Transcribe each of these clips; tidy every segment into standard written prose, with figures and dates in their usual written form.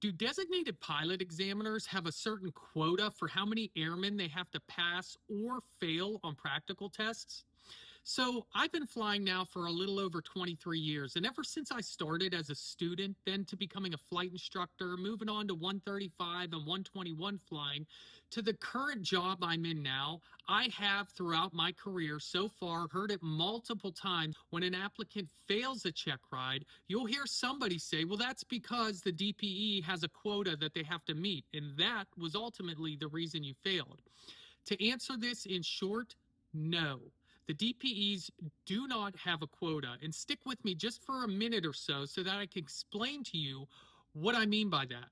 Do designated pilot examiners have a certain quota for how many airmen they have to pass or fail on practical tests? So, I've been flying now for a little over 23 years. And ever since I started as a student, then to becoming a flight instructor, moving on to 135 and 121 flying, to the current job I'm in now, I have throughout my career so far heard it multiple times when an applicant fails a check ride, you'll hear somebody say, well, that's because the DPE has a quota that they have to meet. And that was ultimately the reason you failed. To answer this in short, no. The DPEs do not have a quota. And stick with me just for a minute or so that I can explain to you what I mean by that.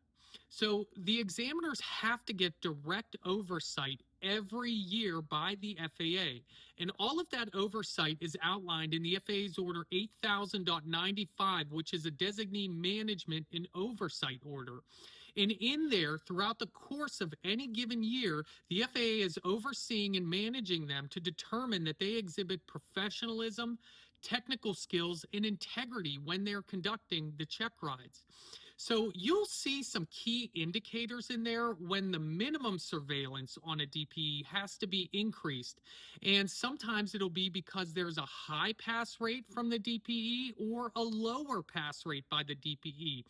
So the examiners have to get direct oversight every year by the FAA. And all of that oversight is outlined in the FAA's Order 8000.95, which is a designee management and oversight order. And in there, throughout the course of any given year, the FAA is overseeing and managing them to determine that they exhibit professionalism, technical skills, and integrity when they're conducting the check rides. So you'll see some key indicators in there when the minimum surveillance on a DPE has to be increased. And sometimes it'll be because there's a high pass rate from the DPE or a lower pass rate by the DPE.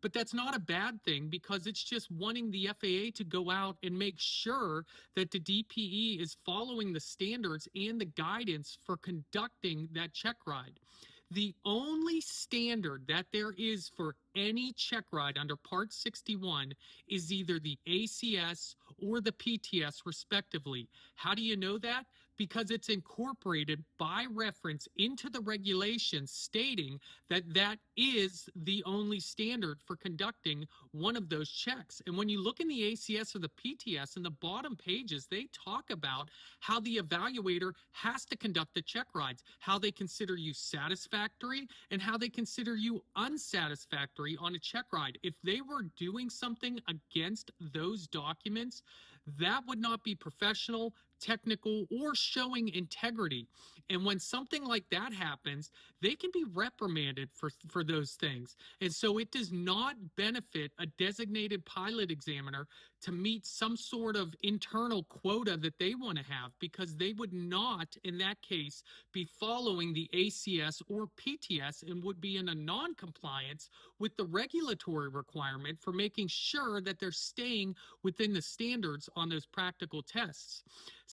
But that's not a bad thing because it's just wanting the FAA to go out and make sure that the DPE is following the standards and the guidance for conducting that check ride. The only standard that there is for any check ride under Part 61 is either the ACS or the PTS, respectively. How do you know that? Because it's incorporated by reference into the regulations stating that that is the only standard for conducting one of those checks. And when you look in the ACS or the PTS, in the bottom pages, they talk about how the evaluator has to conduct the check rides, how they consider you satisfactory, and how they consider you unsatisfactory on a check ride. If they were doing something against those documents, that would not be professional, technical, or showing integrity. And when something like that happens, they can be reprimanded for those things. And so it does not benefit a designated pilot examiner to meet some sort of internal quota that they want to have, because they would not, in that case, be following the ACS or PTS and would be in a non-compliance with the regulatory requirement for making sure that they're staying within the standards on those practical tests.